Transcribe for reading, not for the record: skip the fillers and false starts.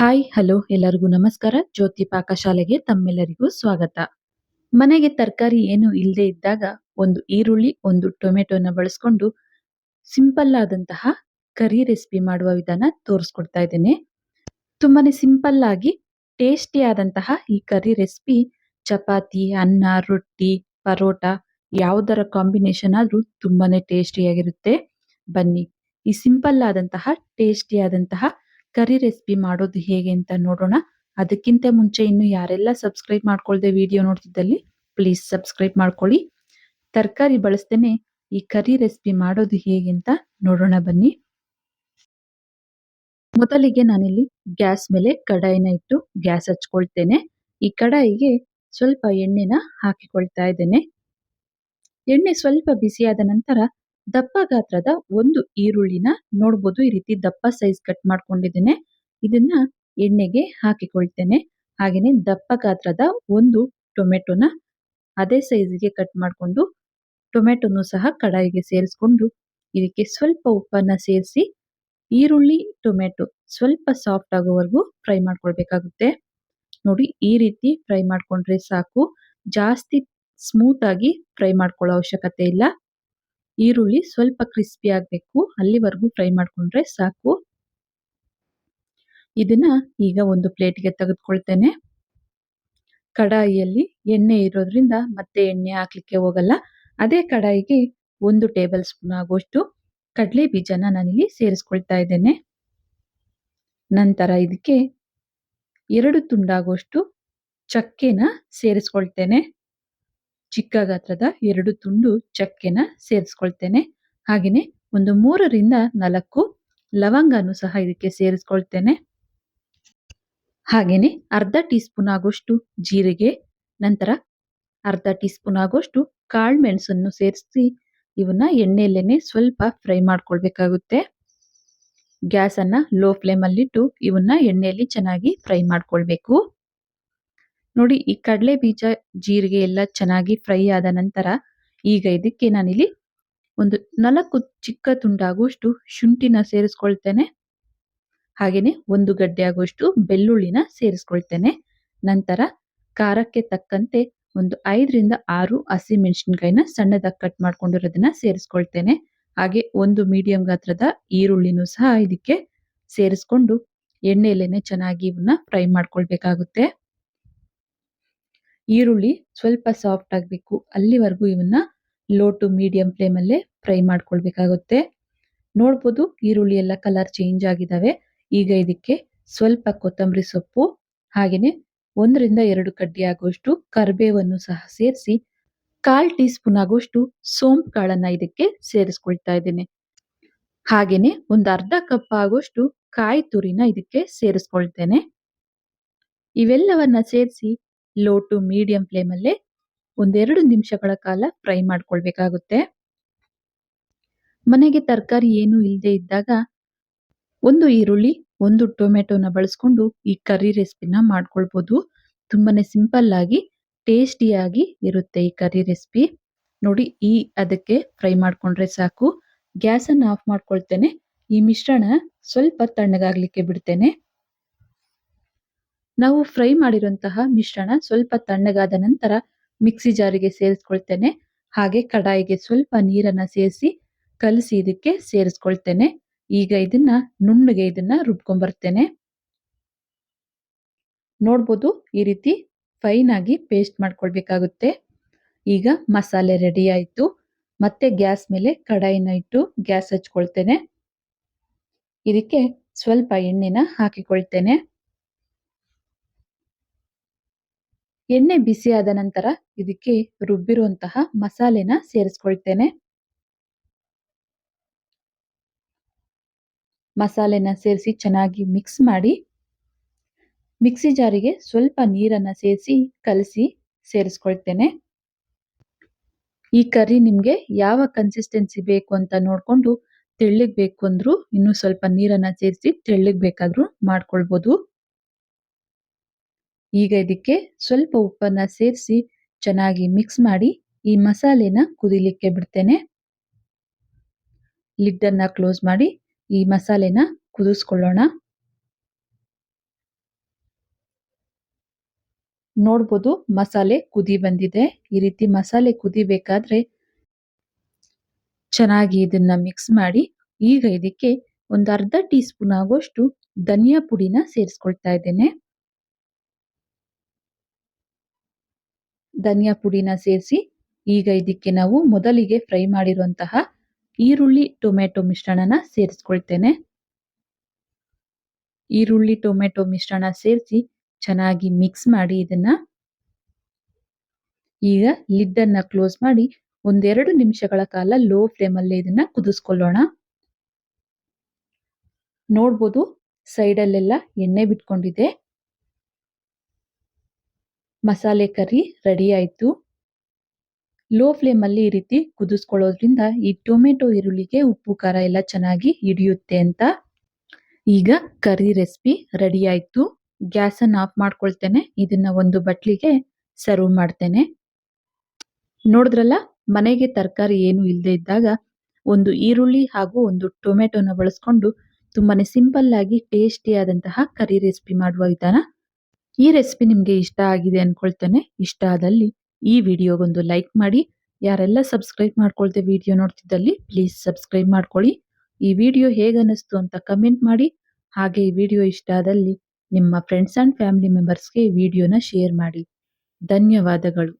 Hi hello ಎಲ್ಲರಿಗೂ ನಮಸ್ಕಾರ. ಜ್ಯೋತಿ ಪಾಕಶಾಲೆಗೆ ತಮ್ಮೆಲ್ಲರಿಗೂ ಸ್ವಾಗತ. ಮನೆಗೆ ತರಕಾರಿ ಏನು ಇಲ್ಲದೆ ಇದ್ದಾಗ ಒಂದು ಈರುಳ್ಳಿ, ಒಂದು ಟೊಮೆಟೊನ ಬಳಸ್ಕೊಂಡು ಸಿಂಪಲ್ ಆದಂತಹ ಕರಿ ರೆಸಿಪಿ ಮಾಡುವ ವಿಧಾನ ತೋರಿಸ್ಕೊಡ್ತಾ ಇದ್ದೇನೆ. ತುಂಬಾನೇ ಸಿಂಪಲ್ ಆಗಿ ಟೇಸ್ಟಿ ಆದಂತಹ ಈ ಕರಿ ರೆಸಿಪಿ ಚಪಾತಿ, ಅನ್ನ, ರೊಟ್ಟಿ, ಪರೋಟ ಯಾವುದರ ಕಾಂಬಿನೇಷನ್ ಆದ್ರೂ ತುಂಬಾನೇ ಟೇಸ್ಟಿಯಾಗಿರುತ್ತೆ. ಬನ್ನಿ ಈ ಸಿಂಪಲ್ ಆದಂತಹ ಟೇಸ್ಟಿ ಆದಂತಹ ಕರಿ ರೆಸಿಪಿ ಮಾಡೋದು ಹೇಗೆ ಅಂತ ನೋಡೋಣ. ಅದಕ್ಕಿಂತ ಮುಂಚೆ ಇನ್ನು ಯಾರೆಲ್ಲ ಸಬ್ಸ್ಕ್ರೈಬ್ ಮಾಡ್ಕೊಳ್ದೆ ವಿಡಿಯೋ ನೋಡ್ತಿದ್ದಲ್ಲಿ ಪ್ಲೀಸ್ ಸಬ್ಸ್ಕ್ರೈಬ್ ಮಾಡ್ಕೊಳ್ಳಿ. ತರಕಾರಿ ಬಳಸ್ತೇನೆ ಈ ಕರಿ ರೆಸಿಪಿ ಮಾಡೋದು ಹೇಗೆ ಅಂತ ನೋಡೋಣ ಬನ್ನಿ. ಮೊದಲಿಗೆ ನಾನಿಲ್ಲಿ ಗ್ಯಾಸ್ ಮೇಲೆ ಕಡಾಯಿನ ಇಟ್ಟು ಗ್ಯಾಸ್ ಹಚ್ಕೊಳ್ತೇನೆ. ಈ ಕಡಾಯಿಗೆ ಸ್ವಲ್ಪ ಎಣ್ಣೆನ ಹಾಕಿಕೊಳ್ತಾ ಇದ್ದೇನೆ. ಎಣ್ಣೆ ಸ್ವಲ್ಪ ಬಿಸಿಯಾದ ನಂತರ ದಪ್ಪ ಗಾತ್ರದ ಒಂದು ಈರುಳ್ಳಿನ ನೋಡ್ಬೋದು, ಈ ರೀತಿ ದಪ್ಪ ಸೈಜ್ ಕಟ್ ಮಾಡ್ಕೊಂಡಿದ್ದೇನೆ. ಇದನ್ನ ಎಣ್ಣೆಗೆ ಹಾಕಿಕೊಳ್ತೇನೆ. ಹಾಗೇನೆ ದಪ್ಪ ಗಾತ್ರದ ಒಂದು ಟೊಮೆಟೊನ ಅದೇ ಸೈಜ್ಗೆ ಕಟ್ ಮಾಡಿಕೊಂಡು ಟೊಮೆಟೊನು ಸಹ ಕಡಾಯಿಗೆ ಸೇರಿಸ್ಕೊಂಡು ಇದಕ್ಕೆ ಸ್ವಲ್ಪ ಉಪ್ಪನ್ನ ಸೇರಿಸಿ ಈರುಳ್ಳಿ ಟೊಮೆಟೊ ಸ್ವಲ್ಪ ಸಾಫ್ಟ್ ಆಗೋವರೆಗೂ ಫ್ರೈ ಮಾಡ್ಕೊಳ್ಬೇಕಾಗುತ್ತೆ. ನೋಡಿ, ಈ ರೀತಿ ಫ್ರೈ ಮಾಡ್ಕೊಂಡ್ರೆ ಸಾಕು. ಜಾಸ್ತಿ ಸ್ಮೂತ್ ಆಗಿ ಫ್ರೈ ಮಾಡ್ಕೊಳ್ಳೋ ಅವಶ್ಯಕತೆ ಇಲ್ಲ. ಈರುಳ್ಳಿ ಸ್ವಲ್ಪ ಕ್ರಿಸ್ಪಿ ಆಗ್ಬೇಕು, ಅಲ್ಲಿವರೆಗೂ ಫ್ರೈ ಮಾಡ್ಕೊಂಡ್ರೆ ಸಾಕು. ಇದನ್ನ ಈಗ ಒಂದು ಪ್ಲೇಟ್ಗೆ ತೆಗೆದುಕೊಳ್ತೇನೆ. ಕಡಾಯಿಯಲ್ಲಿ ಎಣ್ಣೆ ಇರೋದ್ರಿಂದ ಮತ್ತೆ ಎಣ್ಣೆ ಹಾಕ್ಲಿಕ್ಕೆ ಹೋಗಲ್ಲ. ಅದೇ ಕಡಾಯಿಗೆ 1 ಟೇಬಲ್ ಸ್ಪೂನ್ ಆಗುವಷ್ಟು ಕಡಲೆ ಬೀಜನ ನಾನಿಲ್ಲಿ ಸೇರಿಸ್ಕೊಳ್ತಾ ಇದ್ದೇನೆ. ನಂತರ ಇದಕ್ಕೆ 2 ತುಂಡಾಗುವಷ್ಟು ಚಕ್ಕೆನ ಸೇರಿಸ್ಕೊಳ್ತೇನೆ. ಚಿಕ್ಕ ಗಾತ್ರದ 2 ತುಂಡು ಚಕ್ಕೆನ ಸೇರಿಸ್ಕೊಳ್ತೇನೆ. ಹಾಗೆಯೇ ಒಂದು 3 ರಿಂದ 4 ಲವಂಗನು ಸಹ ಇದಕ್ಕೆ ಸೇರಿಸ್ಕೊಳ್ತೇನೆ. ಹಾಗೇನೆ ಅರ್ಧ ಟೀ ಸ್ಪೂನ್ ಆಗುವಷ್ಟು ಜೀರಿಗೆ, ನಂತರ ಅರ್ಧ ಟೀ ಸ್ಪೂನ್ ಆಗುವಷ್ಟು ಕಾಳು ಮೆಣಸನ್ನು ಸೇರಿಸಿ ಇವನ್ನ ಎಣ್ಣೆಯಲ್ಲೇನೆ ಸ್ವಲ್ಪ ಫ್ರೈ ಮಾಡ್ಕೊಳ್ಬೇಕಾಗುತ್ತೆ. ಗ್ಯಾಸ್ ಅನ್ನ ಲೋ ಫ್ಲೇಮ್ ಅಲ್ಲಿಟ್ಟು ಇವನ್ನ ಎಣ್ಣೆಯಲ್ಲಿ ಚೆನ್ನಾಗಿ ಫ್ರೈ ಮಾಡ್ಕೊಳ್ಬೇಕು. ನೋಡಿ, ಈ ಕಡಲೆ ಬೀಜ ಜೀರಿಗೆ ಎಲ್ಲ ಚೆನ್ನಾಗಿ ಫ್ರೈ ಆದ ನಂತರ ಈಗ ಇದಕ್ಕೆ ನಾನಿಲ್ಲಿ ಒಂದು 4 ಚಿಕ್ಕ ತುಂಡಾಗುವಷ್ಟು ಶುಂಠಿನ ಸೇರಿಸ್ಕೊಳ್ತೇನೆ. ಹಾಗೇನೆ 1 ಗಡ್ಡೆ ಆಗುವಷ್ಟು ಬೆಳ್ಳುಳ್ಳಿನ ಸೇರಿಸ್ಕೊಳ್ತೇನೆ. ನಂತರ ಖಾರಕ್ಕೆ ತಕ್ಕಂತೆ ಒಂದು 5 ರಿಂದ 6 ಹಸಿಮೆಣಸಿನಕಾಯಿನ ಸಣ್ಣದಾಗಿ ಕಟ್ ಮಾಡ್ಕೊಂಡಿರೋದನ್ನ ಸೇರಿಸ್ಕೊಳ್ತೇನೆ. ಹಾಗೆ ಒಂದು ಮೀಡಿಯಂ ಗಾತ್ರದ ಈರುಳ್ಳಿನೂ ಸಹ ಇದಕ್ಕೆ ಸೇರಿಸ್ಕೊಂಡು ಎಣ್ಣೆಯಲ್ಲೇನೆ ಚೆನ್ನಾಗಿ ಇವನ್ನ ಫ್ರೈ ಮಾಡ್ಕೊಳ್ಬೇಕಾಗುತ್ತೆ. ಈರುಳ್ಳಿ ಸ್ವಲ್ಪ ಸಾಫ್ಟ್ ಆಗಬೇಕು, ಅಲ್ಲಿವರೆಗೂ ಇವನ್ನ ಲೋ ಟು ಮೀಡಿಯಂ ಫ್ಲೇಮ್ ಅಲ್ಲೇ ಫ್ರೈ ಮಾಡ್ಕೊಳ್ಬೇಕಾಗುತ್ತೆ. ನೋಡ್ಬೋದು, ಈರುಳ್ಳಿ ಎಲ್ಲ ಕಲರ್ ಚೇಂಜ್ ಆಗಿದಾವೆ. ಈಗ ಇದಕ್ಕೆ ಸ್ವಲ್ಪ ಕೊತ್ತಂಬರಿ ಸೊಪ್ಪು ಹಾಗೇನೆ 1 ರಿಂದ 2 ಕಡ್ಡಿ ಆಗುವಷ್ಟು ಕರಿಬೇವನ್ನು ಸಹ ಸೇರಿಸಿ 1/4 ಟೀ ಸ್ಪೂನ್ ಆಗುವಷ್ಟು ಸೋಂಪು ಕಾಳನ್ನ ಇದಕ್ಕೆ ಸೇರಿಸ್ಕೊಳ್ತಾ ಇದ್ದೇನೆ. ಹಾಗೇನೆ ಒಂದು ಅರ್ಧ ಕಪ್ ಆಗುವಷ್ಟು ಕಾಯಿ ತುರಿನ ಇದಕ್ಕೆ ಸೇರಿಸ್ಕೊಳ್ತೇನೆ. ಇವೆಲ್ಲವನ್ನ ಸೇರಿಸಿ ಲೋ ಟು ಮೀಡಿಯಂ ಫ್ಲೇಮ್ ಅಲ್ಲೇ 1-2 ನಿಮಿಷಗಳ ಕಾಲ ಫ್ರೈ ಮಾಡ್ಕೊಳ್ಬೇಕಾಗುತ್ತೆ. ಮನೆಗೆ ತರಕಾರಿ ಏನು ಇಲ್ಲದೆ ಇದ್ದಾಗ ಒಂದು ಈರುಳ್ಳಿ, ಒಂದು ಟೊಮೆಟೊನ ಬಳಸ್ಕೊಂಡು ಈ ಕರಿ ರೆಸಿಪಿನ ಮಾಡ್ಕೊಳ್ಬೋದು. ತುಂಬಾನೇ ಸಿಂಪಲ್ ಆಗಿ ಟೇಸ್ಟಿಯಾಗಿ ಇರುತ್ತೆ ಈ ಕರಿ ರೆಸಿಪಿ. ನೋಡಿ, ಅದಕ್ಕೆ ಫ್ರೈ ಮಾಡ್ಕೊಂಡ್ರೆ ಸಾಕು. ಗ್ಯಾಸ್ ಅನ್ನು ಆಫ್ ಮಾಡ್ಕೊಳ್ತೇನೆ. ಈ ಮಿಶ್ರಣ ಸ್ವಲ್ಪ ತಣ್ಣಗಾಗ್ಲಿಕ್ಕೆ ಬಿಡ್ತೇನೆ. ನಾವು ಫ್ರೈ ಮಾಡಿರುವಂತಹ ಮಿಶ್ರಣ ಸ್ವಲ್ಪ ತಣ್ಣಗಾದ ನಂತರ ಮಿಕ್ಸಿ ಜಾರಿಗೆ ಸೇರಿಸ್ಕೊಳ್ತೇನೆ. ಹಾಗೆ ಕಡಾಯಿಗೆ ಸ್ವಲ್ಪ ನೀರನ್ನ ಸೇರಿಸಿ ಕಲಸಿ ಇದಕ್ಕೆ ಸೇರಿಸ್ಕೊಳ್ತೇನೆ. ಈಗ ಇದನ್ನ ನುಣ್ಣಗೆ ರುಬ್ಕೊಂಡ್ಬರ್ತೇನೆ. ನೋಡ್ಬೋದು, ಈ ರೀತಿ ಫೈನ್ ಆಗಿ ಪೇಸ್ಟ್ ಮಾಡ್ಕೊಳ್ಬೇಕಾಗುತ್ತೆ. ಈಗ ಮಸಾಲೆ ರೆಡಿ ಆಯ್ತು. ಮತ್ತೆ ಗ್ಯಾಸ್ ಮೇಲೆ ಕಡಾಯಿನ ಇಟ್ಟು ಗ್ಯಾಸ್ ಹಚ್ಕೊಳ್ತೇನೆ. ಇದಕ್ಕೆ ಸ್ವಲ್ಪ ಎಣ್ಣೆನ ಹಾಕಿಕೊಳ್ತೇನೆ. ಎಣ್ಣೆ ಬಿಸಿಯಾದ ನಂತರ ಇದಕ್ಕೆ ರುಬ್ಬಿರುವಂತಹ ಮಸಾಲೆನ ಸೇರಿಸ್ಕೊಳ್ತೇನೆ. ಮಸಾಲೆನ ಸೇರಿಸಿ ಚೆನ್ನಾಗಿ ಮಿಕ್ಸ್ ಮಾಡಿ ಮಿಕ್ಸಿ ಜಾರಿಗೆ ಸ್ವಲ್ಪ ನೀರನ್ನ ಸೇರಿಸಿ ಕಲಸಿ ಸೇರಿಸ್ಕೊಳ್ತೇನೆ. ಈ ಕರಿ ನಿಮ್ಗೆ ಯಾವ ಕನ್ಸಿಸ್ಟೆನ್ಸಿ ಬೇಕು ಅಂತ ನೋಡ್ಕೊಂಡು ತೆಳ್ಳಗ್ ಬೇಕು ಅಂದ್ರೂ ಇನ್ನು ಸ್ವಲ್ಪ ನೀರನ್ನ ಸೇರಿಸಿ ತೆಳ್ಳಗ್ ಬೇಕಾದ್ರೂ ಮಾಡ್ಕೊಳ್ಬೋದು. ಈಗ ಇದಕ್ಕೆ ಸ್ವಲ್ಪ ಉಪ್ಪನ್ನ ಸೇರಿಸಿ ಚೆನ್ನಾಗಿ ಮಿಕ್ಸ್ ಮಾಡಿ ಈ ಮಸಾಲೆನ ಕುದಿಲಿಕ್ಕೆ ಬಿಡ್ತೇನೆ. ಲಿಡ್ ಅನ್ನ ಕ್ಲೋಸ್ ಮಾಡಿ ಈ ಮಸಾಲೆನ ಕುದಿಸ್ಕೊಳ್ಳೋಣ. ನೋಡ್ಬೋದು ಮಸಾಲೆ ಕುದಿ ಬಂದಿದೆ. ಈ ರೀತಿ ಮಸಾಲೆ ಕುದಿಬೇಕಾದ್ರೆ ಚೆನ್ನಾಗಿ ಇದನ್ನ ಮಿಕ್ಸ್ ಮಾಡಿ ಈಗ ಇದಕ್ಕೆ ಒಂದು ಅರ್ಧ ಟೀ ಸ್ಪೂನ್ ಆಗುವಷ್ಟು ಧನಿಯಾ ಪುಡಿನ ಸೇರಿಸ್ಕೊಳ್ತಾ ಇದ್ದೇನೆ. ಧನಿಯಾ ಪುಡಿನ ಸೇರಿಸಿ ಈಗ ಇದಕ್ಕೆ ನಾವು ಮೊದಲಿಗೆ ಫ್ರೈ ಮಾಡಿರುವಂತಹ ಈರುಳ್ಳಿ ಟೊಮೆಟೊ ಮಿಶ್ರಣನ ಸೇರಿಸ್ಕೊಳ್ತೇನೆ. ಈರುಳ್ಳಿ ಟೊಮೆಟೊ ಮಿಶ್ರಣ ಸೇರಿಸಿ ಚೆನ್ನಾಗಿ ಮಿಕ್ಸ್ ಮಾಡಿ ಇದನ್ನ ಈಗ ಲಿಡ್ ಅನ್ನ ಕ್ಲೋಸ್ ಮಾಡಿ ಒಂದೆರಡು ನಿಮಿಷಗಳ ಕಾಲ ಲೋ ಫ್ಲೇಮ್ ಅಲ್ಲಿ ಇದನ್ನ ಕುದಿಸ್ಕೊಳ್ಳೋಣ. ನೋಡ್ಬೋದು ಸೈಡ್ ಅಲ್ಲೆಲ್ಲ ಎಣ್ಣೆ ಬಿಟ್ಕೊಂಡಿದೆ. ಮಸಾಲೆ ಕರಿ ರೆಡಿ ಆಯ್ತು. ಲೋ ಫ್ಲೇಮ್ ಅಲ್ಲಿ ಈ ರೀತಿ ಕುದಿಸ್ಕೊಳ್ಳೋದ್ರಿಂದ ಈ ಟೊಮೆಟೊ ಈರುಳ್ಳಿಗೆ ಉಪ್ಪು ಖಾರ ಎಲ್ಲ ಚೆನ್ನಾಗಿ ಹಿಡಿಯುತ್ತೆ ಅಂತ. ಈಗ ಕರಿ ರೆಸಿಪಿ ರೆಡಿ ಆಯ್ತು. ಗ್ಯಾಸ್ ಅನ್ನು ಆಫ್ ಮಾಡ್ಕೊಳ್ತೇನೆ. ಇದನ್ನ ಒಂದು ಬಟ್ಲಿಗೆ ಸರ್ವ್ ಮಾಡ್ತೇನೆ. ನೋಡಿದ್ರಲ್ಲ, ಮನೆಗೆ ತರಕಾರಿ ಏನು ಇಲ್ಲದೆ ಇದ್ದಾಗ ಒಂದು ಈರುಳ್ಳಿ ಹಾಗೂ ಒಂದು ಟೊಮೆಟೊನ ಬಳಸ್ಕೊಂಡು ತುಂಬಾನೇ ಸಿಂಪಲ್ ಆಗಿ ಟೇಸ್ಟಿ ಆದಂತಹ ಕರಿ ರೆಸಿಪಿ ಮಾಡುವ ವಿಧಾನ. ಈ ರೆಸಿಪಿ ನಿಮ್ಗೆ ಇಷ್ಟ ಆಗಿದೆ ಅನ್ಕೊಳ್ತೇನೆ. ಇಷ್ಟ ಆದಲ್ಲಿ ಈ ವಿಡಿಯೋಗೊಂದು ಲೈಕ್ ಮಾಡಿ. ಯಾರೆಲ್ಲ ಸಬ್ಸ್ಕ್ರೈಬ್ ಮಾಡ್ಕೊಳ್ದೆ ವಿಡಿಯೋ ನೋಡ್ತಿದ್ದಲ್ಲಿ ಪ್ಲೀಸ್ ಸಬ್ಸ್ಕ್ರೈಬ್ ಮಾಡ್ಕೊಳ್ಳಿ. ಈ ವಿಡಿಯೋ ಹೇಗನ್ನಿಸ್ತು ಅಂತ ಕಮೆಂಟ್ ಮಾಡಿ. ಹಾಗೆ ಈ ವಿಡಿಯೋ ಇಷ್ಟ ಆದಲ್ಲಿ ನಿಮ್ಮ ಫ್ರೆಂಡ್ಸ್ ಅಂಡ್ ಫ್ಯಾಮಿಲಿ ಮೆಂಬರ್ಸ್ಗೆ ಈ ವಿಡಿಯೋನ ಶೇರ್ ಮಾಡಿ. ಧನ್ಯವಾದಗಳು.